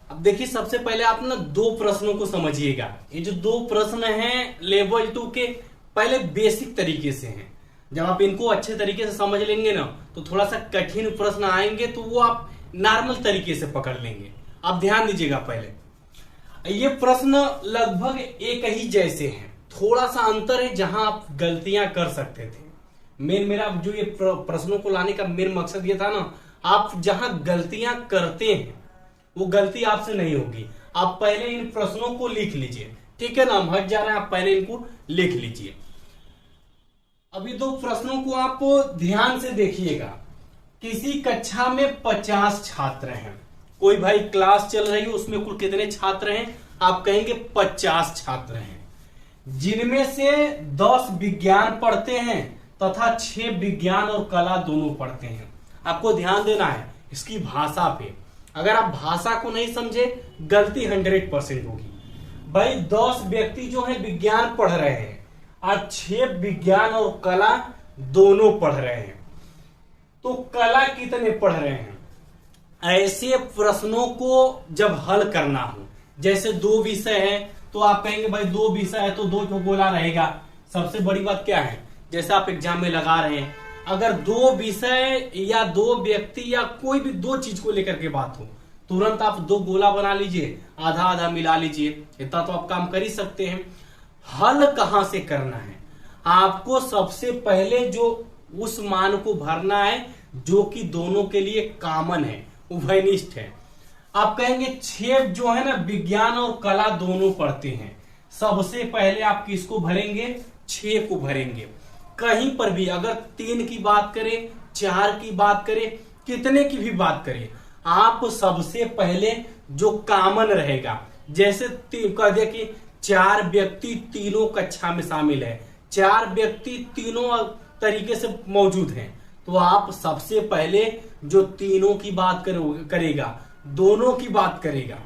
अब देखिए, सबसे पहले आप ना दो प्रश्नों को समझिएगा। ये जो दो प्रश्न हैं लेवल 2 के, पहले बेसिक तरीके से हैं। जब आप इनको अच्छे तरीके से समझ लेंगे ना, तो थोड़ा सा कठिन प्रश्न आएंगे तो वो आप नॉर्मल तरीके से पकड़ लेंगे। आप ध्यान दीजिएगा। पहले ये प्रश्न लगभग एक ही जैसे हैं, थोड़ा सा अंतर है जहां आप गलतियां कर सकते थे। मेरा जो ये प्रश्नों को लाने का मेन मकसद ये था ना, आप जहां गलतियां करते हैं वो गलती आपसे नहीं होगी। आप पहले इन प्रश्नों को लिख लीजिए, ठीक है ना। हम हट जा रहे हैं, आप पहले इनको लिख लीजिए। अभी दो प्रश्नों को आप ध्यान से देखिएगा। किसी कक्षा में 50 छात्र हैं। कोई भाई क्लास चल रही है, उसमें कुल कितने छात्र हैं? आप कहेंगे 50 छात्र हैं, जिनमें से 10 विज्ञान पढ़ते हैं तथा 6 विज्ञान और कला दोनों पढ़ते हैं। आपको ध्यान देना है इसकी भाषा पे। अगर आप भाषा को नहीं समझे, गलती 100% होगी। भाई 10 व्यक्ति जो है विज्ञान पढ़ रहे हैं और 6 विज्ञान और कला दोनों पढ़ रहे हैं, तो कला कितने पढ़ रहे हैं? ऐसे प्रश्नों को जब हल करना हो, जैसे 2 विषय है तो आप कहेंगे भाई 2 विषय है तो 2 गोला रहेगा। सबसे बड़ी बात क्या है, जैसे आप एग्जाम में लगा रहे हैं, अगर 2 विषय या 2 व्यक्ति या कोई भी 2 चीज को लेकर के बात हो, तुरंत आप 2 गोला बना लीजिए, आधा आधा मिला लीजिए। इतना तो आप काम कर ही सकते हैं। हल कहां से करना है? आपको सबसे पहले जो उस मान को भरना है जो कि दोनों के लिए कॉमन है, उभयनिष्ठ है। आप कहेंगे 6 जो है ना विज्ञान और कला दोनों पढ़ते हैं। सबसे पहले आप किसको भरेंगे? 6 को भरेंगे। कहीं पर भी अगर 3 की बात करें, 4 की बात करें, कितने की भी बात करें, आप सबसे पहले जो कॉमन रहेगा, जैसे कह दिया कि 4 व्यक्ति तीनों कक्षा में शामिल है, 4 व्यक्ति तीनों तरीके से मौजूद हैं, तो आप सबसे पहले जो तीनों की बात करेगा, दोनों की बात करेगा,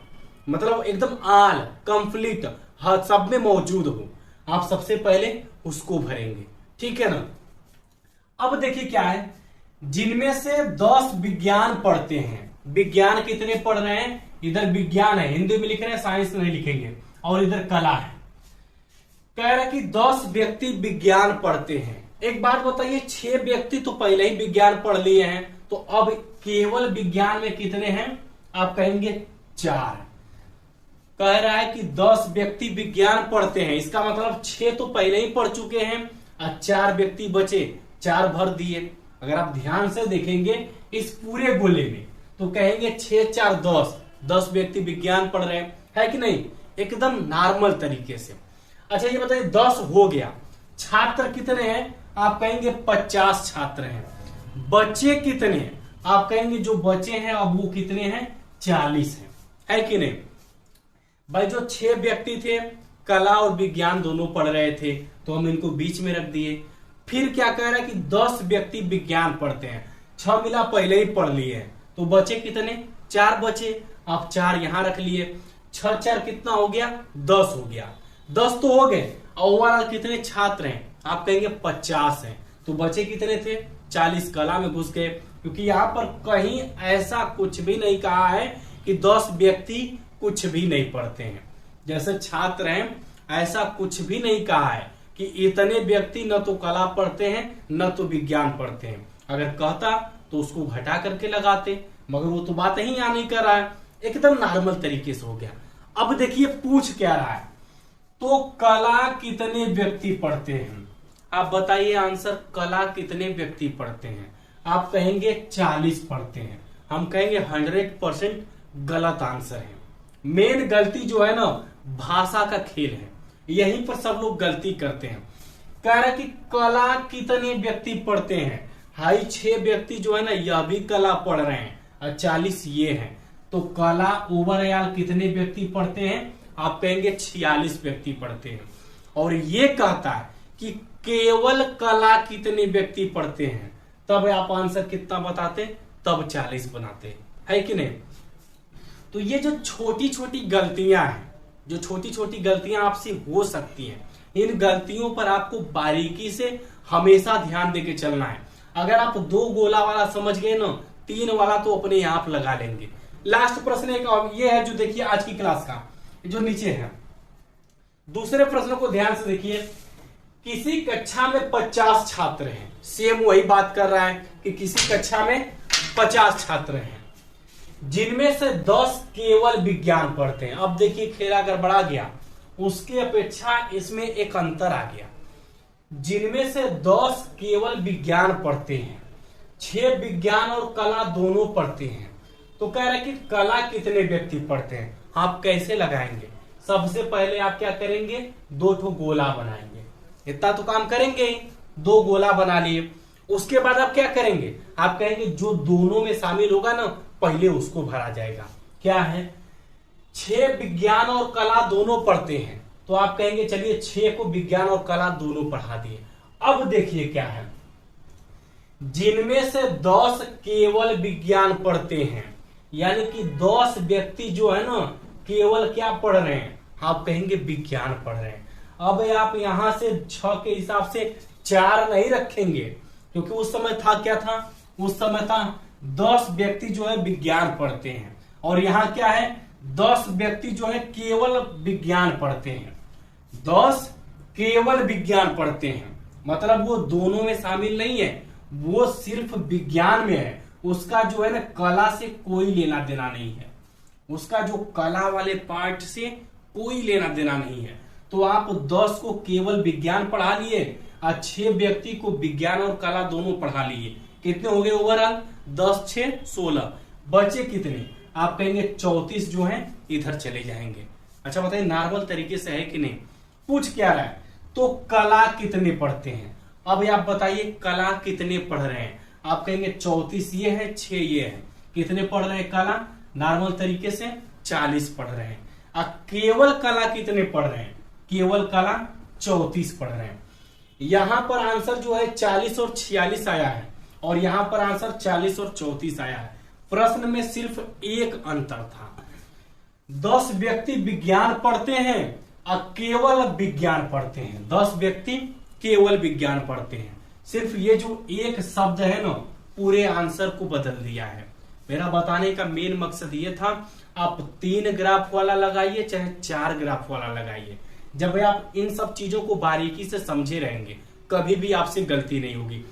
मतलब एकदम आल कंप्लीट हर सब में मौजूद हो, आप सबसे पहले उसको भरेंगे, ठीक है ना। अब देखिए क्या है, जिनमें से 10 विज्ञान पढ़ते हैं। विज्ञान कितने पढ़ रहे हैं? इधर विज्ञान है, हिंदी में लिख रहे हैं, साइंस नहीं लिखेंगे, और इधर कला है। कह रहा है कि 10 व्यक्ति विज्ञान पढ़ते हैं। एक बात बताइए, 6 व्यक्ति तो पहले ही विज्ञान पढ़ लिए हैं, तो अब केवल विज्ञान में कितने हैं? आप कहेंगे 4। कह रहा है कि 10 व्यक्ति विज्ञान पढ़ते हैं, इसका मतलब 6 तो पहले ही पढ़ चुके हैं और 4 व्यक्ति बचे, 4 भर दिए। अगर आप ध्यान से देखेंगे इस पूरे गोले में, तो कहेंगे 6 4 10 व्यक्ति विज्ञान पढ़ रहे हैं, है कि नहीं? एकदम नॉर्मल तरीके से। अच्छा ये बताइए, 10 हो गया, छात्र कितने हैं? आप कहेंगे 50 छात्र हैं। बच्चे कितने हैं? आप कहेंगे जो बचे हैं अब वो कितने हैं? 40 हैं, है कि नहीं? भाई जो 6 व्यक्ति थे कला और विज्ञान दोनों पढ़ रहे थे, तो हम इनको बीच में रख दिए। फिर क्या कह रहा है कि 10 व्यक्ति विज्ञान पढ़ते हैं, 6 मिला पहले ही पढ़ लिए हैं, तो बचे कितने? 4 बचे। आप 4 यहां रख लिए, 6 4 कितना हो गया? 10 हो गया। 10 तो हो गए, ओवरऑल कितने छात्र हैं? आप कहेंगे 50 हैं, तो बचे कितने थे? 40 कला में घुस गए, क्योंकि यहां पर कहीं ऐसा कुछ भी नहीं कहा है कि 10 व्यक्ति कुछ भी नहीं पढ़ते हैं। जैसे छात्र हैं, ऐसा कुछ भी नहीं कहा है कि इतने व्यक्ति न तो कला पढ़ते हैं न तो विज्ञान पढ़ते हैं। अगर कहता तो उसको घटा करके लगाते, मगर वो तो बात ही यहाँ नहीं कर रहा है, एकदम नॉर्मल तरीके से हो गया। अब देखिए पूछ क्या रहा है, तो कला कितने व्यक्ति पढ़ते हैं? आप बताइए आंसर, कला कितने व्यक्ति पढ़ते हैं? आप कहेंगे 40 पढ़ते हैं। हम कहेंगे 100% गलत आंसर है। मेन गलती जो है ना, भाषा का खेल है, यहीं पर सब लोग गलती करते हैं। कह रहा है कि कला कितने व्यक्ति पढ़ते हैं। हाई 6 व्यक्ति जो है ना, यह भी कला पढ़ रहे हैं और 40 ये हैं, तो कला ओवरऑल कितने व्यक्ति पढ़ते हैं? आप कहेंगे 46 व्यक्ति पढ़ते हैं। और ये कहता है कि केवल कला कितने व्यक्ति पढ़ते हैं, तब आप आंसर कितना बताते? तब 40 बनाते, है कि नहीं? तो ये जो छोटी छोटी गलतियां हैं, जो छोटी छोटी गलतियां आपसे हो सकती हैं, इन गलतियों पर आपको बारीकी से हमेशा ध्यान देके चलना है। अगर आप 2 गोला वाला समझ गए ना, 3 वाला तो अपने आप लगा लेंगे। लास्ट प्रश्न एक ये है जो देखिए आज की क्लास का जो नीचे है। दूसरे प्रश्न को ध्यान से देखिए, किसी कक्षा में 50 छात्र हैं, सेम वही बात कर रहा है कि किसी कक्षा में 50 छात्र हैं जिनमें से 10 केवल विज्ञान पढ़ते हैं। अब देखिए खेला गड़बड़ा गया, उसकी अपेक्षा इसमें एक अंतर आ गया। जिनमें से 10 केवल विज्ञान पढ़ते हैं, 6 विज्ञान और कला दोनों पढ़ते हैं। तो कह रहा है कि कला कितने व्यक्ति पढ़ते हैं। आप कैसे लगाएंगे? सबसे पहले आप क्या करेंगे, 2 ठो गोला बनाएंगे। इतना तो काम करेंगे ही, 2 गोला बना लिए। उसके बाद आप क्या करेंगे, आप कहेंगे जो दोनों में शामिल होगा ना पहले उसको भरा जाएगा। क्या है, 6 विज्ञान और कला दोनों पढ़ते हैं, तो आप कहेंगे चलिए 6 को विज्ञान और कला दोनों पढ़ा दिए। अब देखिए क्या है, जिनमें से 10 केवल विज्ञान पढ़ते हैं, यानी कि 10 व्यक्ति जो है ना केवल क्या पढ़ रहे हैं, आप कहेंगे विज्ञान पढ़ रहे हैं। अब आप यहां से 6 के हिसाब से 4 नहीं रखेंगे, क्योंकि उस समय था क्या था, उस समय था 10 व्यक्ति जो है विज्ञान पढ़ते हैं, और यहाँ क्या है 10 व्यक्ति जो है केवल विज्ञान पढ़ते हैं। 10 केवल विज्ञान पढ़ते हैं, मतलब वो दोनों में शामिल नहीं है, वो सिर्फ विज्ञान में है। उसका जो है ना कला से कोई लेना देना नहीं है, उसका जो कला वाले पार्ट से कोई लेना देना नहीं है। तो आप 10 को केवल विज्ञान पढ़ा लिए और 6 व्यक्ति को विज्ञान और कला दोनों पढ़ा लिए। कितने हो गए ओवरऑल, 10 6 16। बचे कितने, आप कहेंगे 34 जो है इधर चले जाएंगे। अच्छा बताइए नॉर्मल तरीके से है कि नहीं, पूछ क्या रहा है, तो कला कितने पढ़ते हैं। अब आप बताइए कला कितने पढ़ रहे हैं, आप कहेंगे 34 ये है, 6 ये है। कितने पढ़ रहे हैं कला, नॉर्मल तरीके से 40 पढ़ रहे हैं। और केवल कला कितने पढ़ रहे हैं, केवल कला 34 पढ़ रहे हैं। यहां पर आंसर जो है 40 और 46 आया है, और यहां पर आंसर 40 और 34 आया है। प्रश्न में सिर्फ एक अंतर था, 10 व्यक्ति विज्ञान पढ़ते हैं और केवल विज्ञान पढ़ते हैं। 10 व्यक्ति केवल विज्ञान पढ़ते हैं। सिर्फ ये जो एक शब्द है ना पूरे आंसर को बदल दिया है। मेरा बताने का मेन मकसद ये था, आप 3 ग्राफ वाला लगाइए चाहे 4 ग्राफ वाला लगाइए, जब आप इन सब चीजों को बारीकी से समझे रहेंगे कभी भी आपसे गलती नहीं होगी।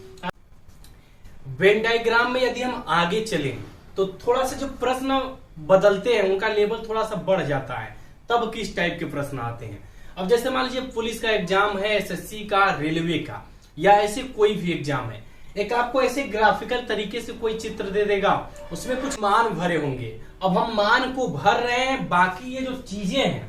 वेन डायग्राम में यदि हम आगे चले तो थोड़ा सा जो प्रश्न बदलते हैं उनका लेवल थोड़ा सा बढ़ जाता है, तब किस टाइप के प्रश्न आते हैं। अब जैसे मान लीजिए पुलिस का एग्जाम है, एसएससी का, रेलवे का, या ऐसे कोई भी एग्जाम है, एक आपको ऐसे ग्राफिकल तरीके से कोई चित्र दे देगा, उसमें कुछ मान भरे होंगे। अब हम मान को भर रहे हैं, बाकी ये जो चीजें हैं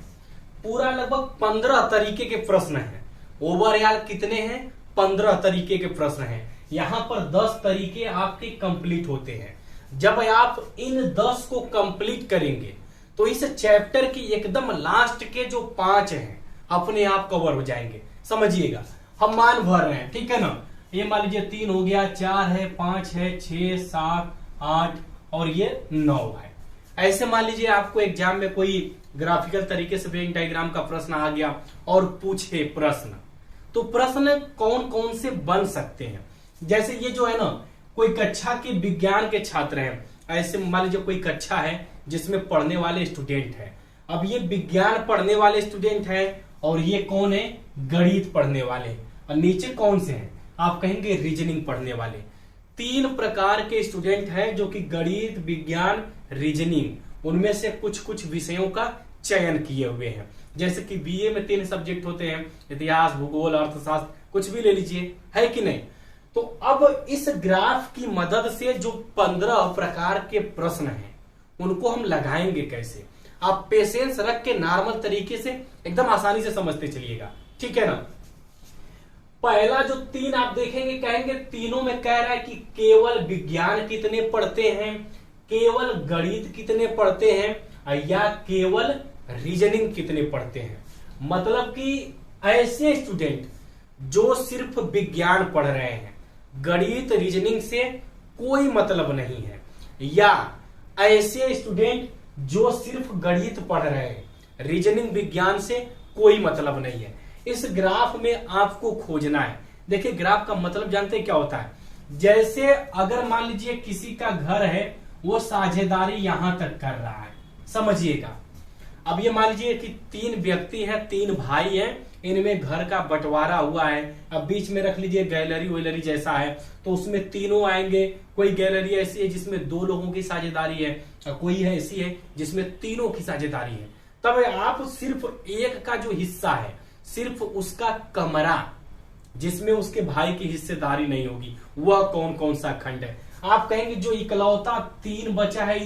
पूरा लगभग 15 तरीके के प्रश्न हैं। ओवरऑल कितने हैं, 15 तरीके के प्रश्न हैं। यहाँ पर 10 तरीके आपके कंप्लीट होते हैं। जब आप इन 10 को कंप्लीट करेंगे तो इस चैप्टर की एकदम लास्ट के जो 5 हैं अपने आप कवर हो जाएंगे। समझिएगा, हम मान भर रहे हैं, ठीक है ना। ये मान लीजिए 3 हो गया, 4 है, 5 है, 6 7 8 और ये 9 है। ऐसे मान लीजिए आपको एग्जाम में कोई ग्राफिकल तरीके से वेन डायग्राम का प्रश्न आ गया और पूछे प्रश्न, तो प्रश्न कौन कौन से बन सकते हैं। जैसे ये जो है ना, कोई कक्षा के विज्ञान के छात्र हैं, ऐसे मान लीजिए कोई कक्षा है जिसमें पढ़ने वाले स्टूडेंट है। अब ये विज्ञान पढ़ने वाले स्टूडेंट है और ये कौन है, गणित पढ़ने वाले। और नीचे कौन से हैं, आप कहेंगे रीजनिंग पढ़ने वाले। 3 प्रकार के स्टूडेंट हैं जो कि गणित, विज्ञान, रीजनिंग, उनमें से कुछ कुछ विषयों का चयन किए हुए हैं। जैसे कि बीए में 3 सब्जेक्ट होते हैं, इतिहास, भूगोल, अर्थशास्त्र, कुछ भी ले लीजिए, है कि नहीं। तो अब इस ग्राफ की मदद से जो 15 प्रकार के प्रश्न हैं उनको हम लगाएंगे कैसे, आप पेशेंस रख के नॉर्मल तरीके से एकदम आसानी से समझते चलिएगा, ठीक है ना। पहला जो 3 आप देखेंगे, कहेंगे तीनों में कह रहा है कि केवल विज्ञान कितने पढ़ते हैं, केवल गणित कितने पढ़ते हैं, या केवल रीजनिंग कितने पढ़ते हैं। मतलब कि ऐसे स्टूडेंट जो सिर्फ विज्ञान पढ़ रहे हैं, गणित रीजनिंग से कोई मतलब नहीं है, या ऐसे स्टूडेंट जो सिर्फ गणित पढ़ रहे हैं, रीजनिंग विज्ञान से कोई मतलब नहीं है। इस ग्राफ में आपको खोजना है। देखिए ग्राफ का मतलब जानते हैं क्या होता है, जैसे अगर मान लीजिए किसी का घर है वो साझेदारी यहां तक कर रहा है, समझिएगा। अब ये मान लीजिए कि 3 व्यक्ति हैं, 3 भाई हैं, इनमें घर का बंटवारा हुआ है। अब बीच में रख लीजिए गैलरी वैलरी जैसा है, तो उसमें तीनों आएंगे। कोई गैलरी ऐसी है जिसमें 2 लोगों की साझेदारी है, और कोई है ऐसी है जिसमें तीनों की साझेदारी है। तब आप सिर्फ एक का जो हिस्सा है, सिर्फ उसका कमरा जिसमें उसके भाई की हिस्सेदारी नहीं होगी, वह कौन कौन सा खंड है। आप कहेंगे जो इकलौता 3 बचा है,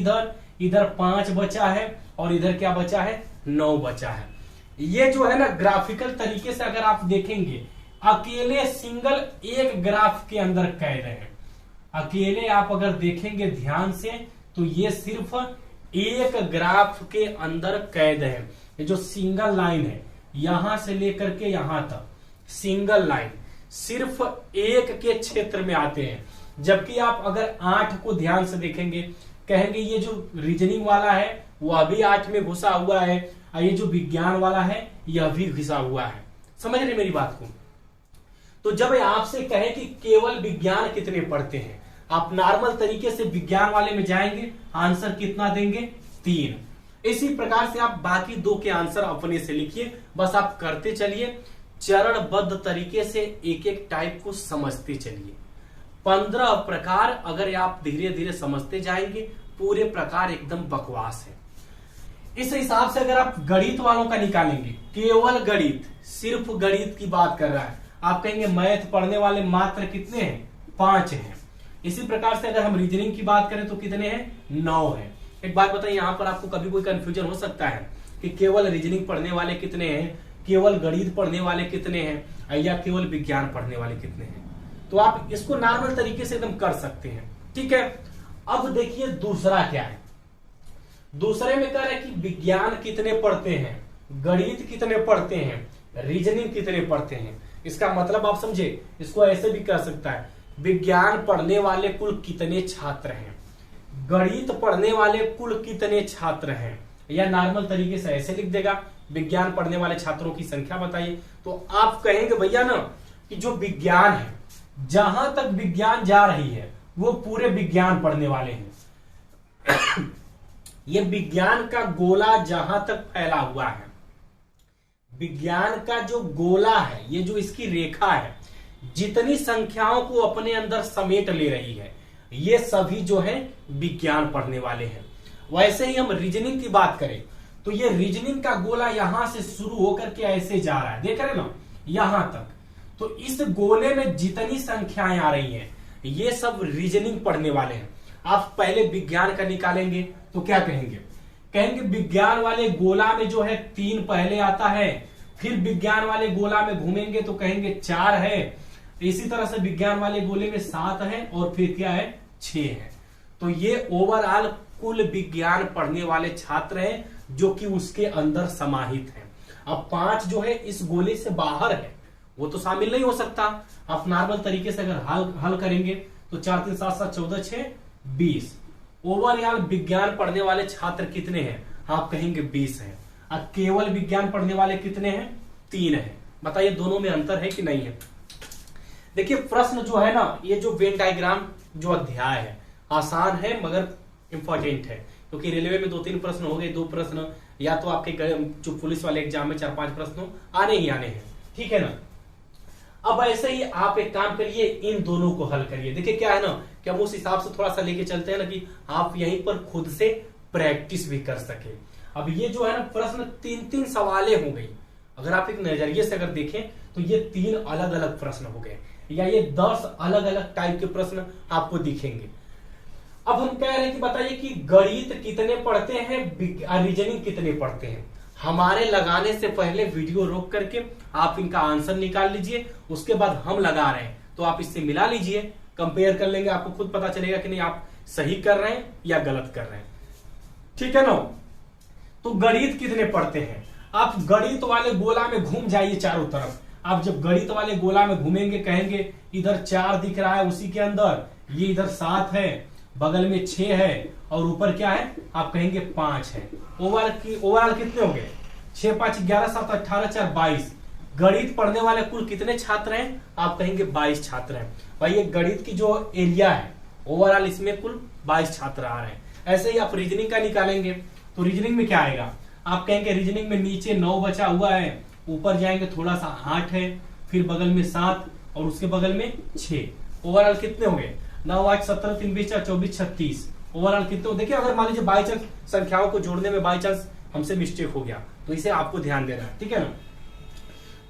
इधर 5 बचा है, और इधर क्या बचा है, 9 बचा है। ये जो है ना ग्राफिकल तरीके से अगर आप देखेंगे, अकेले सिंगल एक ग्राफ के अंदर कैद है। अकेले आप अगर देखेंगे ध्यान से तो ये सिर्फ एक ग्राफ के अंदर कैद है। ये जो सिंगल लाइन है यहां से लेकर के यहां तक, सिंगल लाइन सिर्फ एक के क्षेत्र में आते हैं। जबकि आप अगर 8 को ध्यान से देखेंगे, कहेंगे ये जो रीजनिंग वाला है वह भी 8 में घुसा हुआ है, और ये जो विज्ञान वाला है यह भी घुसा हुआ है। समझ रहे मेरी बात को। तो जब आपसे कहे कि केवल विज्ञान कितने पढ़ते हैं, आप नॉर्मल तरीके से विज्ञान वाले में जाएंगे, आंसर कितना देंगे, 3। इसी प्रकार से आप बाकी 2 के आंसर अपने से लिखिए। बस आप करते चलिए, चरणबद्ध तरीके से एक एक टाइप को समझते चलिए। 15 प्रकार अगर आप धीरे धीरे समझते जाएंगे, पूरे प्रकार एकदम बकवास है। इस हिसाब से अगर आप गणित वालों का निकालेंगे, केवल गणित, सिर्फ गणित की बात कर रहा है, आप कहेंगे मैथ पढ़ने वाले मात्र कितने हैं, 5 हैं। इसी प्रकार से अगर हम रीजनिंग की बात करें तो कितने हैं, 9 हैं। एक बात बताइए, यहां पर आपको कभी कोई कंफ्यूजन हो सकता है कि केवल रीजनिंग पढ़ने वाले कितने हैं, केवल गणित पढ़ने वाले कितने हैं, या केवल विज्ञान पढ़ने वाले कितने हैं। तो आप इसको नॉर्मल तरीके से एकदम कर सकते हैं, ठीक है। अब देखिए दूसरा क्या है। दूसरे में कह रहे हैं कि विज्ञान कितने पढ़ते हैं, गणित कितने पढ़ते हैं, रीजनिंग कितने पढ़ते हैं। इसका मतलब आप समझे, इसको ऐसे भी कह सकता है, विज्ञान पढ़ने वाले कुल कितने छात्र हैं, गणित पढ़ने वाले कुल कितने छात्र हैं, या नॉर्मल तरीके से ऐसे लिख देगा, विज्ञान पढ़ने वाले छात्रों की संख्या बताइए। तो आप कहेंगे भैया ना कि जो विज्ञान है, जहां तक विज्ञान जा रही है वो पूरे विज्ञान पढ़ने वाले हैं। ये विज्ञान का गोला जहां तक फैला हुआ है, विज्ञान का जो गोला है, ये जो इसकी रेखा है, जितनी संख्याओं को अपने अंदर समेट ले रही है, ये सभी जो है विज्ञान पढ़ने वाले हैं। वैसे ही हम रीजनिंग की बात करें तो ये रीजनिंग का गोला यहां से शुरू होकर के ऐसे जा रहा है, देख रहे ना, यहां तक। तो इस गोले में जितनी संख्याएं आ रही हैं, ये सब रीजनिंग पढ़ने वाले हैं। आप पहले विज्ञान का निकालेंगे तो क्या कहेंगे, कहेंगे विज्ञान वाले गोला में जो है 3 पहले आता है, फिर विज्ञान वाले गोला में घूमेंगे तो कहेंगे 4 है, इसी तरह से विज्ञान वाले गोले में 7 है, और फिर क्या है, 6 है। तो ये ओवरऑल कुल विज्ञान पढ़ने वाले छात्र हैं जो कि उसके अंदर समाहित हैं। अब 5 जो है इस गोले से बाहर है, वो तो शामिल नहीं हो सकता। आप नॉर्मल तरीके से अगर हल करेंगे तो 4 3 7 7 14 6 20। ओवरऑल विज्ञान पढ़ने वाले छात्र कितने हैं, आप कहेंगे 20 हैं। अब केवल विज्ञान पढ़ने वाले कितने हैं, 3 हैं। बताइए दोनों में अंतर है कि नहीं है। देखिए प्रश्न जो है ना, ये जो वेन डायग्राम जो अध्याय है, आसान है मगर इंपॉर्टेंट है, क्योंकि रेलवे में 2-3 प्रश्न हो गए, 2 प्रश्न, या तो आपके जो पुलिस वाले एग्जाम में 4-5 प्रश्न आने ही आने हैं, ठीक है ना। अब ऐसे ही आप एक काम करिए, इन दोनों को हल करिए। देखिए क्या है ना कि हम उस हिसाब से थोड़ा सा लेके चलते हैं ना कि आप यहीं पर खुद से प्रैक्टिस भी कर सके। अब ये जो है ना प्रश्न 3-3 सवालें हो गई। अगर आप एक नजरिए से अगर देखें तो ये 3 अलग अलग प्रश्न हो गए, या ये 10 अलग अलग टाइप के प्रश्न आपको दिखेंगे। अब हम कह रहे हैं कि बताइए कि गणित कितने पढ़ते हैं, रीजनिंग कितने पढ़ते हैं। हमारे लगाने से पहले वीडियो रोक करके आप इनका आंसर निकाल लीजिए, उसके बाद हम लगा रहे हैं तो आप इससे मिला लीजिए, कंपेयर कर लेंगे, आपको खुद पता चलेगा कि नहीं आप सही कर रहे हैं या गलत कर रहे हैं, ठीक है ना। तो गणित कितने पढ़ते हैं, आप गणित वाले गोला में घूम जाइए चारों तरफ। आप जब गणित वाले गोला में घूमेंगे, कहेंगे इधर 4 दिख रहा है, उसी के अंदर ये इधर 7 है, बगल में 6 है, और ऊपर क्या है, आप कहेंगे 5 है। ओवरऑल कितने हो गए, 6 5 11 7 18 4 22। गणित पढ़ने वाले कुल कितने छात्र हैं, आप कहेंगे 22 छात्र हैं। भाई ये गणित की जो एरिया है ओवरऑल, इसमें कुल 22 छात्र आ रहे हैं। ऐसे ही आप रीजनिंग का निकालेंगे तो रीजनिंग में क्या आएगा, आप कहेंगे रीजनिंग में नीचे 9 बचा हुआ है, ऊपर जाएंगे थोड़ा सा 8 है, फिर बगल में 7 और उसके बगल में 6, ओवरऑल कितने हो गए 9 8 17 3 20 24 36, ओवरऑल कितने हो। देखिए अगर मान लीजिए बाई चांस संख्याओं को जोड़ने में बाई चांस हमसे मिस्टेक हो गया तो इसे आपको ध्यान देना है, ठीक है ना।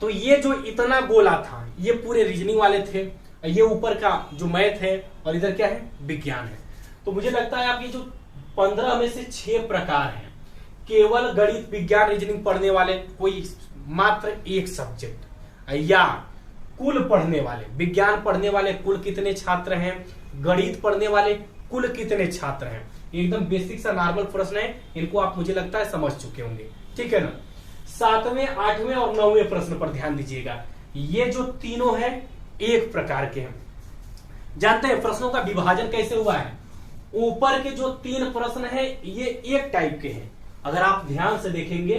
तो ये जो इतना गोला था ये पूरे रीजनिंग वाले थे, ये ऊपर का जो मैथ है और इधर क्या है विज्ञान है। तो मुझे लगता है आपकी जो 15 में से 6 प्रकार हैं, केवल गणित विज्ञान रीजनिंग पढ़ने वाले कोई मात्र एक सब्जेक्ट, या कुल पढ़ने वाले, विज्ञान पढ़ने वाले कुल कितने छात्र हैं, गणित पढ़ने वाले कुल कितने छात्र हैं, एकदम बेसिक सा नॉर्मल प्रश्न है, इनको आप मुझे लगता है समझ चुके होंगे, ठीक है ना। 7वें 8वें और 9वें प्रश्न पर ध्यान दीजिएगा, ये जो तीनों हैं एक प्रकार के हैं। जानते हैं प्रश्नों का विभाजन कैसे हुआ है, ऊपर के जो 3 प्रश्न हैं ये एक टाइप के हैं, अगर आप ध्यान से देखेंगे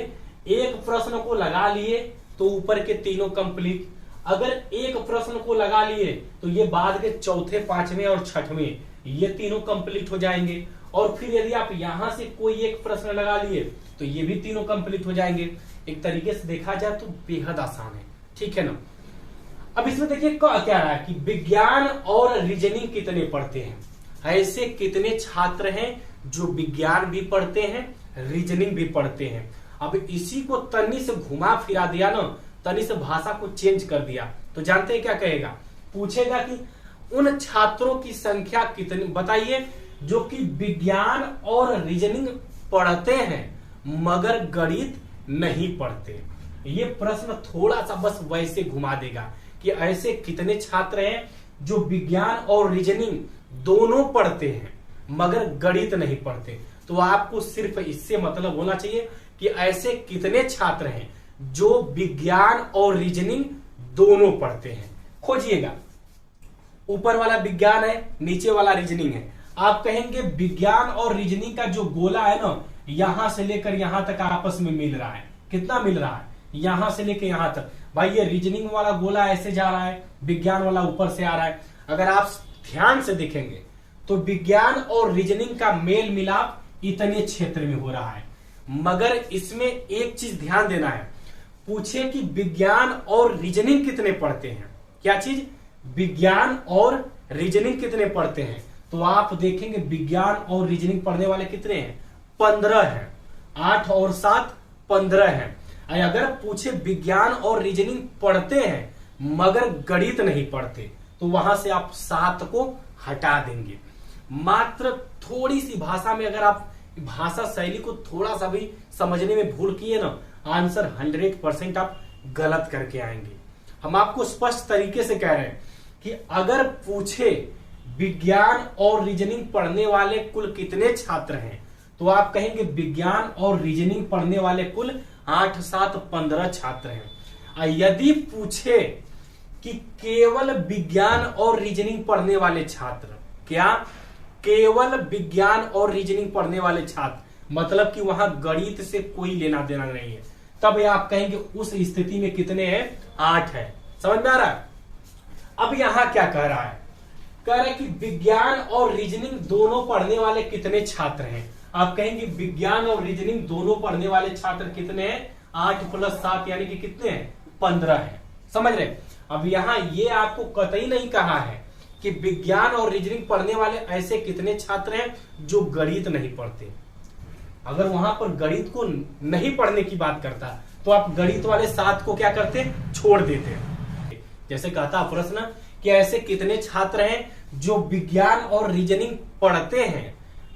एक प्रश्न को लगा लिए तो ऊपर के तीनों कंप्लीट, अगर एक प्रश्न को लगा लिए तो ये बाद के चौथे 5वें और 6वें ये तीनों कंप्लीट हो जाएंगे, और फिर यदि आप यहां से कोई एक प्रश्न लगा लिए तो ये भी तीनों कंप्लीट हो जाएंगे। एक तरीके से देखा जाए तो बेहद आसान है, ठीक है ना। अब इसमें देखिए क्या रहा है कि विज्ञान और रीजनिंग कितने पढ़ते हैं, ऐसे कितने छात्र हैं जो विज्ञान भी पढ़ते हैं रीजनिंग भी पढ़ते हैं। अब इसी को तनी से घुमा फिरा दिया ना, तनी से भाषा को चेंज कर दिया तो जानते हैं क्या कहेगा, पूछेगा कि उन छात्रों की संख्या कितनी बताइए जो कि विज्ञान और रीजनिंग पढ़ते हैं मगर गणित नहीं पढ़ते। ये प्रश्न थोड़ा सा बस वैसे घुमा देगा कि ऐसे कितने छात्र हैं जो विज्ञान और रीजनिंग दोनों पढ़ते हैं मगर गणित नहीं पढ़ते। तो आपको सिर्फ इससे मतलब होना चाहिए कि ऐसे कितने छात्र हैं जो विज्ञान और रीजनिंग दोनों पढ़ते हैं, खोजिएगा। ऊपर वाला विज्ञान है, नीचे वाला रीजनिंग है। आप कहेंगे विज्ञान और रीजनिंग का जो गोला है ना, यहां से लेकर यहां तक आपस में मिल रहा है। कितना मिल रहा है, यहां से लेकर यहां तक। भाई ये रीजनिंग वाला गोला ऐसे जा रहा है, विज्ञान वाला ऊपर से आ रहा है। अगर आप ध्यान से देखेंगे तो विज्ञान और रीजनिंग का मेल मिलाप इतने क्षेत्र में हो रहा है, मगर इसमें एक चीज ध्यान देना है, पूछे कि विज्ञान और रीजनिंग कितने पढ़ते हैं। क्या चीज, विज्ञान और रीजनिंग कितने पढ़ते हैं, तो आप देखेंगे विज्ञान और रीजनिंग पढ़ने वाले कितने हैं, 15 हैं। 8 और 7 15 हैं। अगर पूछे विज्ञान और रीजनिंग पढ़ते हैं मगर गणित नहीं पढ़ते तो वहां से आप 7 को हटा देंगे। मात्र थोड़ी सी भाषा में अगर आप भाषा शैली को थोड़ा सा भी समझने में भूल किए ना, आंसर 100% आप गलत करके आएंगे। हम आपको स्पष्ट तरीके से कह रहे हैं कि अगर पूछे विज्ञान और रीजनिंग पढ़ने वाले कुल कितने छात्र हैं तो आप कहेंगे विज्ञान और रीजनिंग पढ़ने वाले कुल 8 7 15 छात्र हैं। यदि पूछे कि केवल विज्ञान और रीजनिंग पढ़ने वाले छात्र, क्या केवल विज्ञान और रीजनिंग पढ़ने वाले छात्र, मतलब कि वहां गणित से कोई लेना देना नहीं है, तब आप कहेंगे उस स्थिति में कितने हैं, 8 है। समझ में आ रहा है। अब यहां क्या कह रहा है, कह रहा है कि विज्ञान और रीजनिंग दोनों पढ़ने वाले कितने छात्र हैं। आप कहेंगे विज्ञान और रीजनिंग दोनों पढ़ने वाले छात्र कितने हैं, 8 + 7 यानी कि कितने हैं, 15 हैं। समझ रहे। अब यहां ये आपको कतई नहीं कहा है कि विज्ञान और रीजनिंग पढ़ने वाले ऐसे कितने छात्र हैं जो गणित नहीं पढ़ते। अगर वहां पर गणित को नहीं पढ़ने की बात करता तो आप गणित वाले 7 को क्या करते, छोड़ देते। जैसे कहता प्रश्न कि ऐसे कितने छात्र हैं जो विज्ञान और रीजनिंग पढ़ते हैं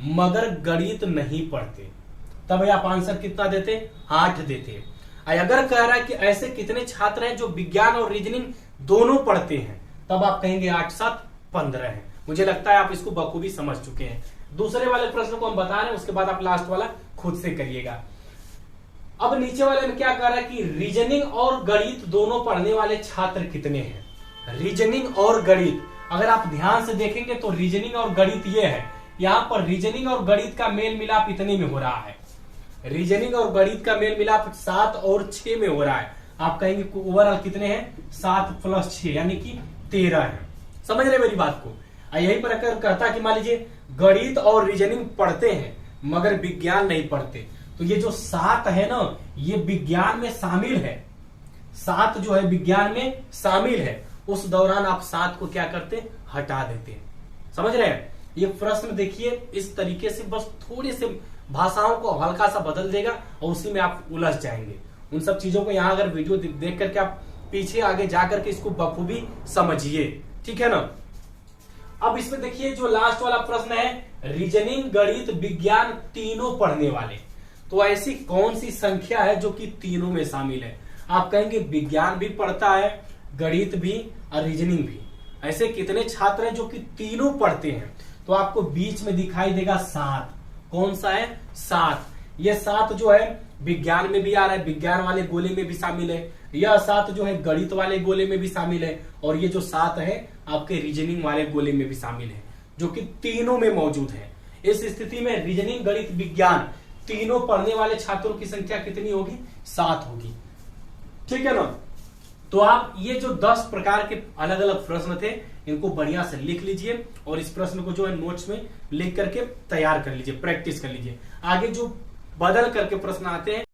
मगर गणित नहीं पढ़ते, तब आप आंसर कितना देते, 8 देते। अगर कह रहा है कि ऐसे कितने छात्र हैं जो विज्ञान और रीजनिंग दोनों पढ़ते हैं, तब आप कहेंगे 8 7 15 है। मुझे लगता है आप इसको बखूबी समझ चुके हैं। दूसरे वाले प्रश्न को हम बता रहे हैं, उसके बाद आप लास्ट वाला खुद से करिएगा। अब नीचे वाले में क्या कह रहा है कि रीजनिंग और गणित दोनों पढ़ने वाले छात्र कितने हैं। रीजनिंग और गणित, अगर आप ध्यान से देखेंगे तो रीजनिंग और गणित ये है, यहां पर रीजनिंग और गणित का मेल मिलाप इतने में हो रहा है। रीजनिंग और गणित का मेल मिलाप 7 और 6 में हो रहा है। आप कहेंगे ओवरऑल कितने हैं, 7 + 6 यानी कि 13 है। समझ रहे मेरी बात को। यही पर अगर कहता कि मान लीजिए गणित और रीजनिंग पढ़ते हैं मगर विज्ञान नहीं पढ़ते, तो ये जो 7 है ना, ये विज्ञान में शामिल है। 7 जो है विज्ञान में शामिल है। उस दौरान आप 7 को क्या करते, हटा देते हैं। समझ रहे हैं? ये प्रश्न देखिए इस तरीके से बस थोड़े से भाषाओं को हल्का सा बदल देगा और उसी में आप उलझ जाएंगे। उन सब चीजों को यहाँ अगर वीडियो देख करके आप पीछे आगे जाकर के इसको बखूबी समझिए, ठीक है ना। अब इसमें देखिए जो लास्ट वाला प्रश्न है, रीजनिंग, गणित, विज्ञान तीनों पढ़ने वाले, तो ऐसी कौन सी संख्या है जो कि तीनों में शामिल है? आप कहेंगे विज्ञान भी पढ़ता है, गणित भी और रीजनिंग भी। ऐसे कितने छात्र हैं जो कि तीनों पढ़ते हैं? तो आपको बीच में दिखाई देगा 7। कौन सा है? 7। ये 7 जो है विज्ञान में भी आ रहा है, विज्ञान वाले गोले में भी शामिल है। यह 7 जो है गणित वाले गोले में भी शामिल है, और ये जो 7 है आपके रीजनिंग वाले गोले में भी शामिल है, जो कि तीनों में मौजूद है। इस स्थिति में रीजनिंग, गणित, विज्ञान तीनों पढ़ने वाले छात्रों की संख्या कितनी होगी? 7 होगी, ठीक है ना। तो आप ये जो 10 प्रकार के अलग अलग प्रश्न थे इनको बढ़िया से लिख लीजिए और इस प्रश्न को जो है नोट्स में लिख करके तैयार कर लीजिए, प्रैक्टिस कर लीजिए। आगे जो बदल करके प्रश्न आते हैं,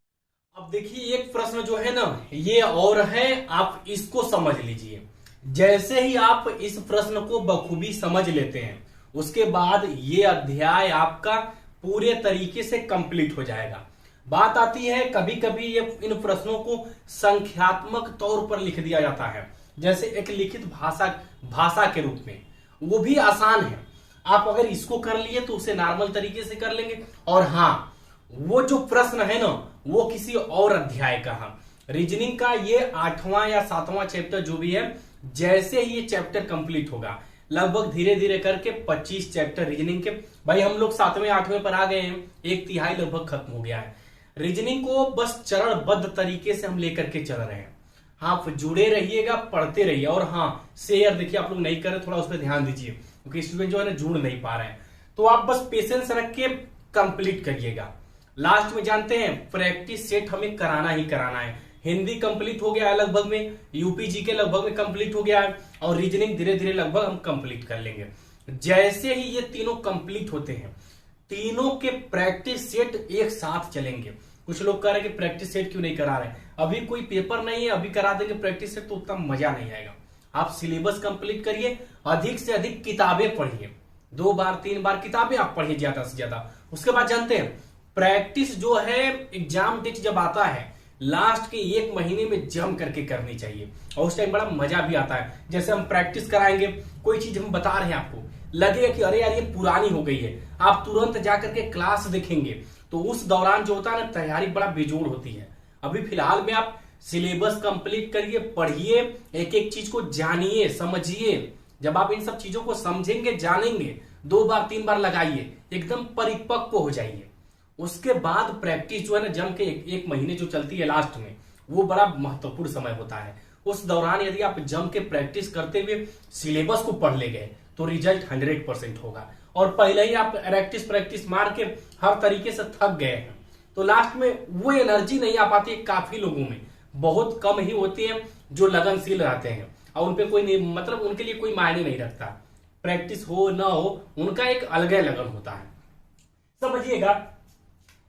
अब देखिए एक प्रश्न जो है ना ये और है, आप इसको समझ लीजिए। जैसे ही आप इस प्रश्न को बखूबी समझ लेते हैं उसके बाद ये अध्याय आपका पूरे तरीके से कंप्लीट हो जाएगा। बात आती है कभी कभी ये इन प्रश्नों को संख्यात्मक तौर पर लिख दिया जाता है, जैसे एक लिखित भाषा के रूप में, वो भी आसान है। आप अगर इसको कर लिए तो उसे नॉर्मल तरीके से कर लेंगे। और हाँ, वो जो प्रश्न है ना वो किसी और अध्याय का है। रीजनिंग का ये 8वां या 7वां चैप्टर जो भी है, जैसे ही ये चैप्टर कंप्लीट होगा, लगभग धीरे धीरे करके 25 चैप्टर रीजनिंग के, भाई हम लोग 7वें 8वें पर आ गए हैं, 1/3 लगभग खत्म हो गया है। रीजनिंग को बस चरणबद्ध तरीके से हम लेकर के चल रहे हैं। आप जुड़े रहिएगा, पढ़ते रहिए। और हाँ, शेयर देखिए आप लोग नहीं कर रहे, थोड़ा उस पर ध्यान दीजिए क्योंकि स्टूडेंट जो है ना जुड़ नहीं पा रहे हैं। तो आप बस पेशेंस रख के कंप्लीट करिएगा। लास्ट में जानते हैं प्रैक्टिस सेट हमें कराना ही कराना है। हिंदी कंप्लीट हो गया है लगभग में, यूपी जी के लगभग में कंप्लीट हो गया है, और रीजनिंग धीरे धीरे लगभग हम कंप्लीट कर लेंगे। जैसे ही ये तीनों कंप्लीट होते हैं, तीनों के प्रैक्टिस सेट एक साथ चलेंगे। कुछ लोग कह रहे हैं कि प्रैक्टिस सेट क्यों नहीं करा रहे हैं, अभी कोई पेपर नहीं है, अभी करा देंगे प्रैक्टिस सेट तो उतना मजा नहीं आएगा। आप सिलेबस कंप्लीट करिए, अधिक से अधिक किताबें पढ़िए, 2 बार 3 बार किताबें आप पढ़िए ज्यादा से ज्यादा। उसके बाद जानते हैं प्रैक्टिस जो है एग्जाम डेट जब आता है लास्ट के 1 महीने में जम करके करनी चाहिए, और उस टाइम बड़ा मजा भी आता है। जैसे हम प्रैक्टिस कराएंगे, कोई चीज हम बता रहे हैं, आपको लगेगा कि अरे यार ये पुरानी हो गई है, आप तुरंत जाकर के क्लास देखेंगे तो उस दौरान जो होता है ना तैयारी बड़ा बेजोड़ होती है। अभी फिलहाल में आप सिलेबस कंप्लीट करिए, पढ़िए, एक एक चीज को जानिए, समझिए। जब आप इन सब चीजों को समझेंगे, जानेंगे, 2 बार 3 बार लगाइए, एकदम परिपक्व हो जाइए। उसके बाद प्रैक्टिस जो है ना जम के 1 महीने जो चलती है लास्ट में, वो बड़ा महत्वपूर्ण समय होता है। उस दौरान यदि आप जम के प्रैक्टिस करते हुए सिलेबस को पढ़ ले गए तो रिजल्ट 100% होगा। और पहले ही आप प्रैक्टिस मार के हर तरीके से थक गए हैं तो लास्ट में वो एनर्जी नहीं आ पाती है। काफी लोगों में, बहुत कम ही होती है जो लगनशील रहते हैं, और उनपे कोई नहीं, मतलब उनके लिए कोई मायने नहीं रखता, प्रैक्टिस हो ना हो उनका एक अलग लगन होता है। समझिएगा,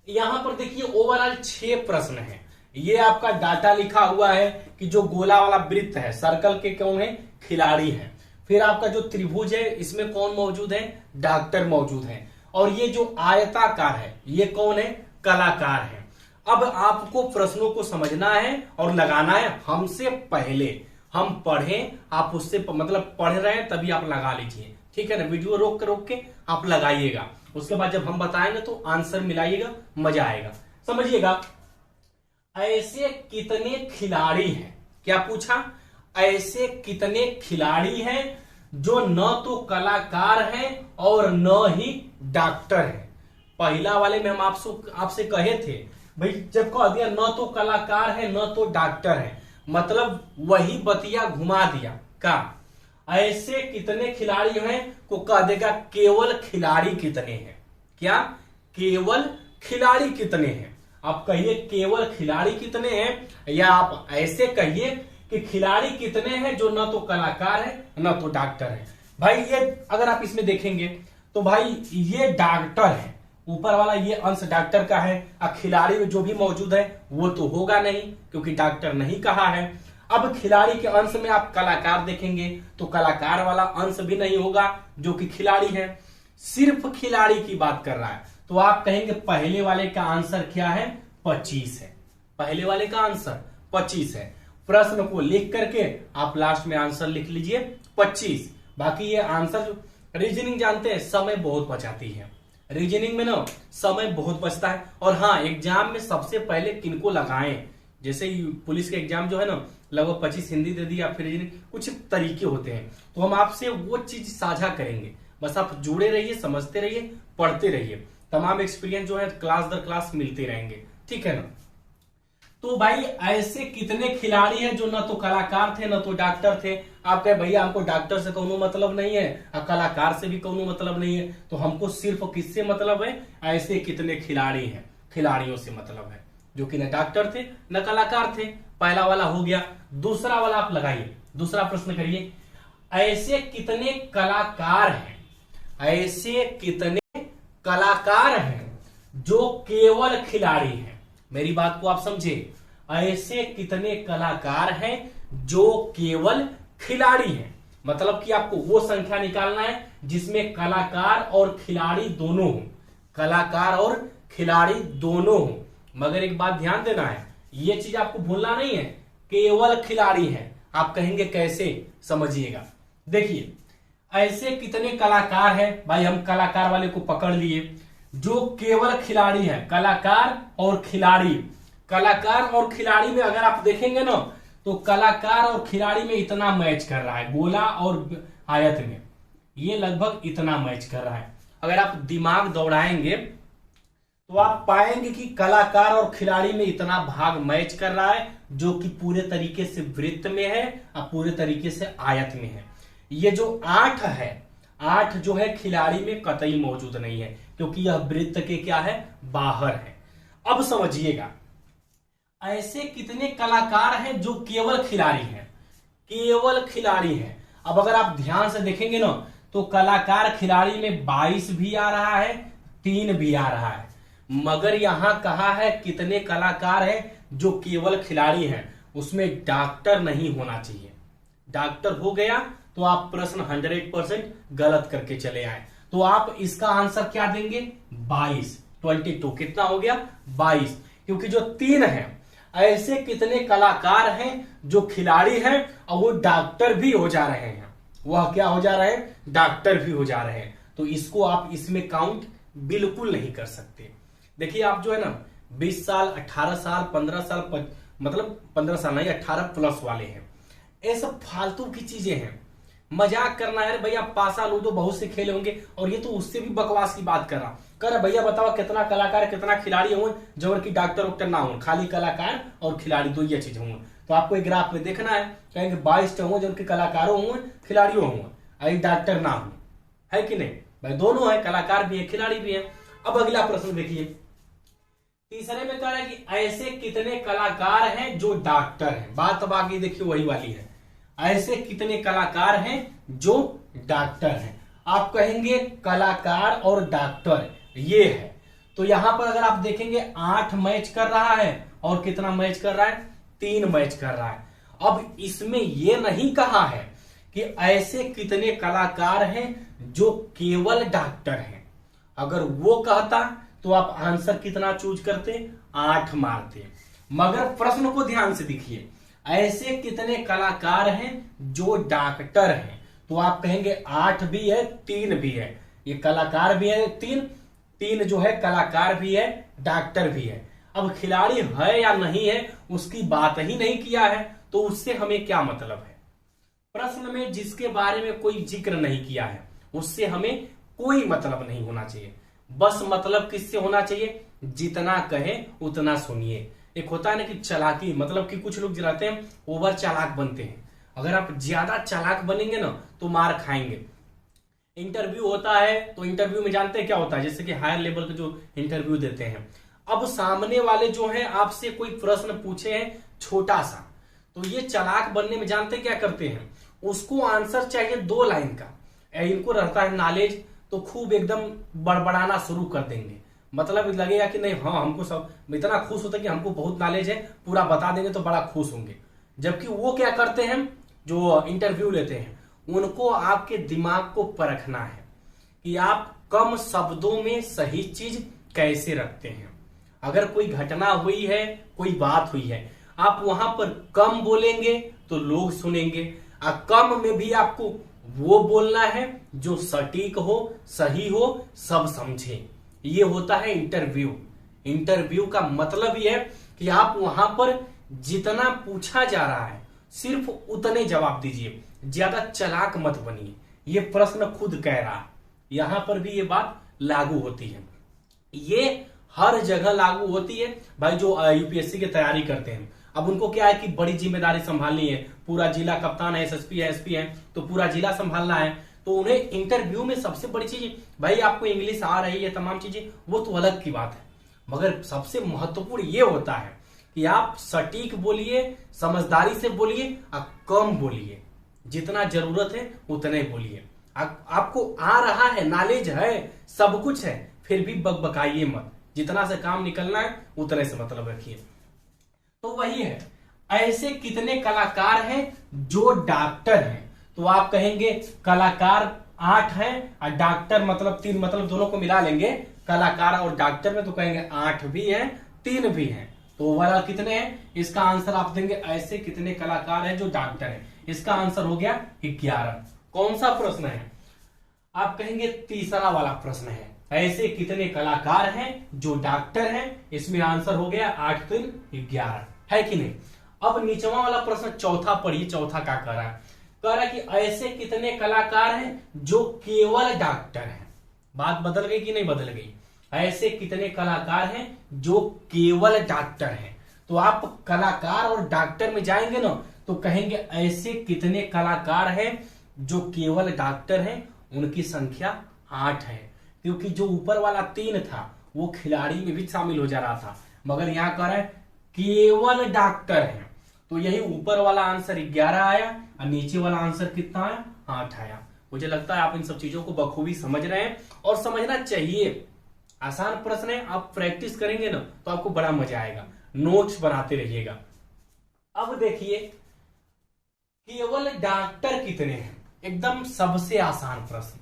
यहां पर देखिए ओवरऑल 6 प्रश्न हैं। ये आपका डाटा लिखा हुआ है कि जो गोला वाला वृत्त है, सर्कल के कौन है? खिलाड़ी हैं। फिर आपका जो त्रिभुज है इसमें कौन मौजूद है? डॉक्टर मौजूद है। और ये जो आयताकार है ये कौन है? कलाकार है। अब आपको प्रश्नों को समझना है और लगाना है। हमसे पहले हम पढ़ें, आप उससे मतलब पढ़ रहे हैं तभी आप लगा लीजिए, ठीक है ना। वीडियो रोक के आप लगाइएगा, उसके बाद जब हम बताएंगे तो आंसर मिलाइएगा, मजा आएगा। समझिएगा, ऐसे कितने खिलाड़ी हैं? क्या पूछा? ऐसे कितने खिलाड़ी हैं जो न तो कलाकार हैं और न ही डॉक्टर हैं? पहला वाले में हम आपसे कहे थे भाई, जब कह दिया न तो कलाकार है न तो डॉक्टर है, मतलब वही बतिया घुमा दिया। का ऐसे कितने खिलाड़ी हैं को कह देगा केवल खिलाड़ी कितने हैं। क्या? केवल खिलाड़ी कितने हैं। आप कहिए केवल खिलाड़ी कितने हैं, या आप ऐसे कहिए कि खिलाड़ी कितने हैं जो न तो कलाकार है न तो डॉक्टर है। भाई ये अगर आप इसमें देखेंगे तो भाई ये डॉक्टर है, ऊपर वाला ये अंश डॉक्टर का है। अब खिलाड़ी में जो भी मौजूद है वो तो होगा नहीं क्योंकि डॉक्टर नहीं कहा है। अब खिलाड़ी के अंश में आप कलाकार देखेंगे तो कलाकार वाला अंश भी नहीं होगा जो कि खिलाड़ी है, सिर्फ खिलाड़ी की बात कर रहा है। तो आप कहेंगे पहले वाले का आंसर क्या है, 25 है। पहले वाले का आंसर 25 है। प्रश्न को लिख करके आप लास्ट में आंसर लिख लीजिए 25। बाकी ये आंसर रीजनिंग जानते हैं समय बहुत बचाती है, रीजनिंग में ना समय बहुत बचता है। और हाँ, एग्जाम में सबसे पहले किनको लगाएं, जैसे पुलिस के एग्जाम जो है ना लगभग 25 हिंदी दे दी या फिर रीजनिंग, कुछ तरीके होते हैं। तो हम आपसे वो चीज साझा करेंगे, बस आप जुड़े रहिए, समझते रहिए, पढ़ते रहिए। तमाम एक्सपीरियंस जो है क्लास दर क्लास मिलते रहेंगे, ठीक है ना। तो भाई ऐसे कितने खिलाड़ी हैं जो ना तो कलाकार थे ना तो डॉक्टर थे। आप कहे भैया हमको डॉक्टर से कोनो मतलब नहीं है और कलाकार से भी कोनो मतलब नहीं है, तो हमको सिर्फ किससे मतलब है, ऐसे कितने खिलाड़ी हैं, खिलाड़ियों से मतलब है जो कि न डॉक्टर थे न कलाकार थे। पहला वाला हो गया। दूसरा वाला आप लगाइए, दूसरा प्रश्न करिए, ऐसे कितने कलाकार हैं, ऐसे कितने कलाकार हैं जो केवल खिलाड़ी हैं। मेरी बात को आप समझे, ऐसे कितने कलाकार हैं जो केवल खिलाड़ी हैं। मतलब कि आपको वो संख्या निकालना है जिसमें कलाकार और खिलाड़ी दोनों हो, कलाकार और खिलाड़ी दोनों हो। मगर एक बात ध्यान देना है, ये चीज आपको भूलना नहीं है, केवल खिलाड़ी हैं। आप कहेंगे कैसे, समझिएगा। देखिए ऐसे कितने कलाकार हैं, भाई हम कलाकार वाले को पकड़ लिए, जो केवल खिलाड़ी है, कलाकार और खिलाड़ी। कलाकार और खिलाड़ी में अगर आप देखेंगे ना तो कलाकार और खिलाड़ी में इतना मैच कर रहा है, गोला और आयत में ये लगभग इतना मैच कर रहा है। अगर आप दिमाग दौड़ाएंगे तो आप पाएंगे कि कलाकार और खिलाड़ी में इतना भाग मैच कर रहा है जो कि पूरे तरीके से वृत्त में है और पूरे तरीके से आयत में है। ये जो 8 है, 8 जो है खिलाड़ी में कतई मौजूद नहीं है क्योंकि यह वृत्त के क्या है, बाहर है। अब समझिएगा, ऐसे कितने कलाकार हैं जो केवल खिलाड़ी हैं, केवल खिलाड़ी हैं। अब अगर आप ध्यान से देखेंगे ना तो कलाकार खिलाड़ी में 22 भी आ रहा है, 3 भी आ रहा है। मगर यहां कहा है कितने कलाकार हैं जो केवल खिलाड़ी हैं, उसमें डॉक्टर नहीं होना चाहिए। डॉक्टर हो गया तो आप प्रश्न 100% गलत करके चले आए। तो आप इसका आंसर क्या देंगे, 22, 22 कितना हो गया, 22। क्योंकि जो 3 है, ऐसे कितने कलाकार हैं जो खिलाड़ी हैं और वो डॉक्टर भी हो जा रहे हैं, वह क्या हो जा रहे हैं, डॉक्टर भी हो जा रहे हैं। तो इसको आप इसमें काउंट बिल्कुल नहीं कर सकते। देखिए आप जो है ना 20 साल, 18 साल, 15 साल, मतलब 15 साल नहीं 18 प्लस वाले हैं, ये सब फालतू की चीजें हैं। मजाक करना है भैया, पासा लूडो बहुत से खेले होंगे, और ये तो उससे भी बकवास की बात कर रहा। कर भैया बताओ कितना कलाकार कितना खिलाड़ी हों जबर की डॉक्टर वॉक्टर ना हो, खाली कलाकार और खिलाड़ी दो ये चीज हों। तो आपको एक ग्राफ में देखना है, कहेंगे 22 हों जो उनके कलाकारों हों खिलाड़ियों हों, अरे डॉक्टर ना हो, है कि नहीं भाई, दोनों है, कलाकार भी है खिलाड़ी भी है। अब अगला प्रश्न देखिए, तीसरे में कह रहा है कि ऐसे कितने कलाकार हैं जो डॉक्टर हैं। बात अब आगे देखिए वही वाली है, ऐसे कितने कलाकार हैं जो डॉक्टर हैं। आप कहेंगे कलाकार और डॉक्टर ये है, तो यहां पर अगर आप देखेंगे 8 मैच कर रहा है और कितना मैच कर रहा है, 3 मैच कर रहा है। अब इसमें यह नहीं कहा है कि ऐसे कितने कलाकार हैं जो केवल डॉक्टर हैं। अगर वो कहता तो आप आंसर कितना चूज करते, 8 मारते। मगर प्रश्न को ध्यान से देखिए, ऐसे कितने कलाकार हैं जो डॉक्टर हैं, तो आप कहेंगे 8 भी है 3 भी है, ये कलाकार भी है 3 जो है कलाकार भी है डॉक्टर भी है। अब खिलाड़ी है या नहीं है उसकी बात ही नहीं किया है, तो उससे हमें क्या मतलब है। प्रश्न में जिसके बारे में कोई जिक्र नहीं किया है उससे हमें कोई मतलब नहीं होना चाहिए। बस मतलब किससे होना चाहिए, जितना कहे उतना सुनिए। एक होता है ना कि चालाकी, मतलब कि कुछ लोग जो रहते हैं ओवर चालाक बनते हैं। अगर आप ज्यादा चालाक बनेंगे ना तो मार खाएंगे। इंटरव्यू होता है तो इंटरव्यू में जानते हैं क्या होता है, जैसे कि हायर लेवल के जो इंटरव्यू देते हैं, अब सामने वाले जो है आपसे कोई प्रश्न पूछे हैं छोटा सा, तो ये चालाक बनने में जानते क्या करते हैं, उसको आंसर चाहिए 2 लाइन का, इनको रहता है नॉलेज, तो खूब एकदम बड़बड़ाना शुरू कर देंगे। मतलब लगेगा कि नहीं, हाँ हमको सब इतना खुश होता है कि हमको बहुत नॉलेज है, पूरा बता देंगे तो बड़ा खुश होंगे। जबकि वो क्या करते हैं, जो इंटरव्यू लेते हैं, उनको आपके दिमाग को परखना है कि आप कम शब्दों में सही चीज कैसे रखते हैं। अगर कोई घटना हुई है, कोई बात हुई है, आप वहां पर कम बोलेंगे तो लोग सुनेंगे, और कम में भी आपको वो बोलना है जो सटीक हो, सही हो, सब समझे। ये होता है इंटरव्यू। इंटरव्यू का मतलब यह है कि आप वहां पर जितना पूछा जा रहा है सिर्फ उतने जवाब दीजिए, ज्यादा चालाक मत बनिए। ये प्रश्न खुद कह रहा है, यहां पर भी ये बात लागू होती है। ये हर जगह लागू होती है भाई। जो यूपीएससी की तैयारी करते हैं, अब उनको क्या है कि बड़ी जिम्मेदारी संभालनी है, पूरा जिला कप्तान है, एसएसपी है, एसपी है, तो पूरा जिला संभालना है। तो उन्हें इंटरव्यू में सबसे बड़ी चीज, भाई आपको इंग्लिश आ रही है, तमाम चीजें, वो तो अलग की बात है, मगर सबसे महत्वपूर्ण ये होता है कि आप सटीक बोलिए, समझदारी से बोलिए और कम बोलिए। जितना जरूरत है उतने बोलिए। आपको आ रहा है, नॉलेज है, सब कुछ है, फिर भी बकबकाइए मत। जितना से काम निकलना है उतने से मतलब रखिए। तो वही है, ऐसे कितने कलाकार हैं जो डॉक्टर हैं। तो आप कहेंगे कलाकार 8 हैं और डॉक्टर मतलब 3, मतलब दोनों को मिला लेंगे, कलाकार और डॉक्टर में, तो कहेंगे 8 भी हैं, 3 भी हैं। तो ओवरऑल कितने हैं? इसका आंसर आप देंगे ऐसे कितने कलाकार हैं जो डॉक्टर हैं। इसका आंसर हो गया 11। कौन सा प्रश्न है? आप कहेंगे तीसरा वाला प्रश्न है, ऐसे कितने कलाकार हैं जो डॉक्टर हैं। इसमें आंसर हो गया 8 3 11, है कि नहीं। अब नीचवा वाला प्रश्न चौथा पढ़िए, चौथा क्या कह रहा है? कह रहा है कि ऐसे कितने कलाकार हैं जो केवल डॉक्टर हैं। बात बदल गई कि नहीं बदल गई? ऐसे कितने कलाकार हैं जो केवल डॉक्टर हैं। तो आप कलाकार और डॉक्टर में जाएंगे ना, तो कहेंगे ऐसे कितने कलाकार हैं जो केवल डॉक्टर हैं। उनकी संख्या 8 है, क्योंकि जो ऊपर वाला 3 था वो खिलाड़ी में भी शामिल हो जा रहा था, मगर यहां कह रहा है केवल डॉक्टर है। तो यही ऊपर वाला आंसर 11 आया और नीचे वाला आंसर कितना आया? 8 आया। मुझे लगता है आप इन सब चीजों को बखूबी समझ रहे हैं और समझना चाहिए। आसान प्रश्न है, आप प्रैक्टिस करेंगे ना तो आपको बड़ा मजा आएगा। नोट्स बनाते रहिएगा। अब देखिए, केवल डॉक्टर कितने हैं? एकदम सबसे आसान प्रश्न,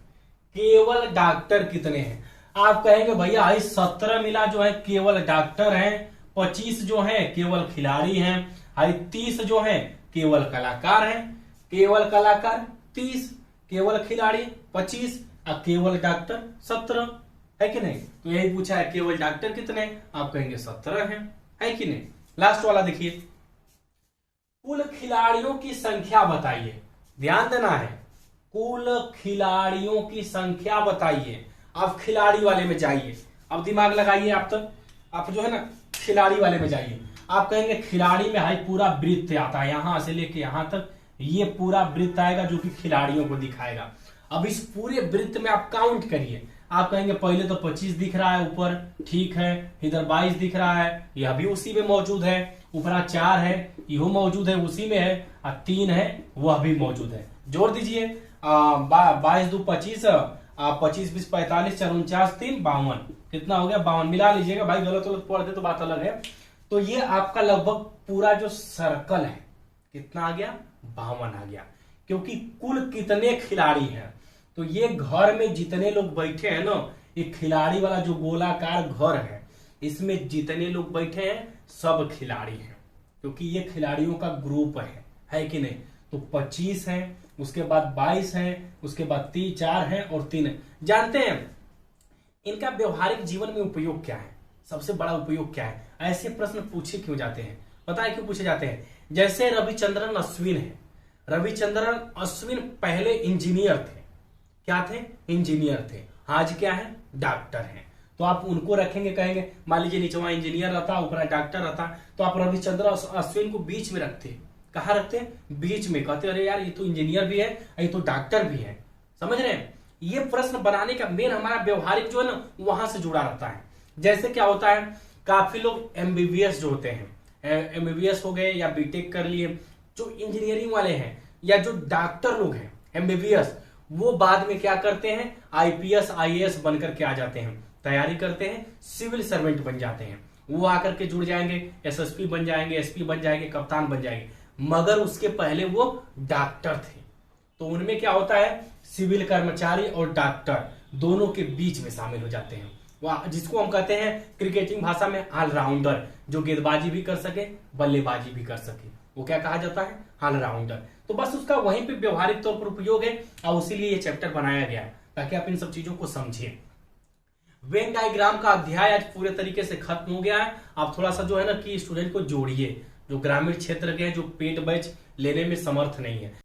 केवल डॉक्टर कितने हैं? आप कहेंगे भैया 17 मिला जो है केवल डॉक्टर हैं, 25 जो है केवल खिलाड़ी हैं, 30 जो है केवल कलाकार हैं। केवल कलाकार 30, केवल खिलाड़ी 25 और केवल डॉक्टर 17, है कि नहीं। तो यही पूछा है केवल डॉक्टर कितने, आप कहेंगे 17 हैं, है कि नहीं। लास्ट वाला देखिए, कुल खिलाड़ियों की संख्या बताइए। ध्यान देना है, कुल खिलाड़ियों की संख्या बताइए। आप खिलाड़ी वाले में जाइए, अब दिमाग लगाइए। आप जो है ना खिलाड़ी वाले में जाइए। आप कहेंगे खिलाड़ी में हाई पूरा वृत्त आता है, यहां से लेके यहां तक ये पूरा वृत्त आएगा जो कि खिलाड़ियों को दिखाएगा। अब इस पूरे वृत्त में आप काउंट करिए। आप कहेंगे पहले तो 25 दिख रहा है ऊपर, ठीक है, इधर 22 दिख रहा है, यह भी उसी में मौजूद है, ऊपर 4 है, यह मौजूद है, उसी में है, और 3 है, वह भी मौजूद है। जोड़ दीजिए, 22 2 25, 25 20 45, 49 3 52, कितना हो गया? 52। मिला लीजिएगा भाई, गलत गलत पढ़ दे तो बात अलग है। तो ये आपका लगभग पूरा जो सर्कल है कितना आ गया? 52 आ गया। क्योंकि कुल कितने खिलाड़ी हैं, तो ये घर में जितने लोग बैठे हैं ना, ये खिलाड़ी वाला जो गोलाकार घर है, इसमें जितने लोग बैठे हैं सब खिलाड़ी हैं, क्योंकि ये खिलाड़ियों का ग्रुप है कि नहीं। तो 25 है, उसके बाद 22 है, उसके बाद 4 है और 3 है। जानते हैं इनका व्यवहारिक जीवन में उपयोग क्या है? सबसे बड़ा उपयोग क्या है? ऐसे प्रश्न पूछे क्यों जाते हैं? पता है क्यों पूछे जाते हैं? जैसे रविचंद्रन अश्विन है। रविचंद्रन अश्विन पहले इंजीनियर थे। क्या थे? इंजीनियर थे। आज क्या है? डॉक्टर हैं। तो आप उनको रखेंगे, कहेंगे मान लीजिए नीचे वहां इंजीनियर रहता, ऊपर डॉक्टर रहता, तो आप रविचंद्रन अश्विन को बीच में रखते। कहा रखते हैं? बीच में। कहते अरे यार ये तो इंजीनियर भी है, ये तो डॉक्टर भी है। समझ रहे हैं? ये प्रश्न बनाने का मेन हमारा व्यवहारिक जो है ना वहां से जुड़ा रहता है। जैसे क्या होता है, काफी लोग एमबीबीएस जो होते हैं, एमबीबीएस हो गए या बीटेक कर लिए, जो इंजीनियरिंग वाले हैं या जो डॉक्टर लोग हैं एमबीबीएस, वो बाद में क्या करते हैं, आईपीएस आईएएस बनकर के आ जाते हैं, तैयारी करते हैं, सिविल सर्वेंट बन जाते हैं। वो आकर के जुड़ जाएंगे, एसएसपी बन जाएंगे, एसपी बन जाएंगे, कप्तान बन जाएंगे। मगर उसके पहले वो डॉक्टर थे। तो उनमें क्या होता है, सिविल कर्मचारी और डॉक्टर दोनों के बीच में शामिल हो जाते हैं। जिसको हम कहते हैं क्रिकेटिंग भाषा में ऑलराउंडर, जो गेंदबाजी भी कर सके, बल्लेबाजी भी कर सके, वो क्या कहा जाता है, ऑलराउंडर। तो बस उसका वहीं पे व्यवहारिक तौर पर उपयोग है और उसीलिए ये चैप्टर बनाया गया है ताकि आप इन सब चीजों को समझिए। वेन डायग्राम का अध्याय आज पूरे तरीके से खत्म हो गया है। आप थोड़ा सा जो है ना कि स्टूडेंट को जोड़िए, जो ग्रामीण क्षेत्र के हैं, जो पेड बैच लेने में समर्थ नहीं है।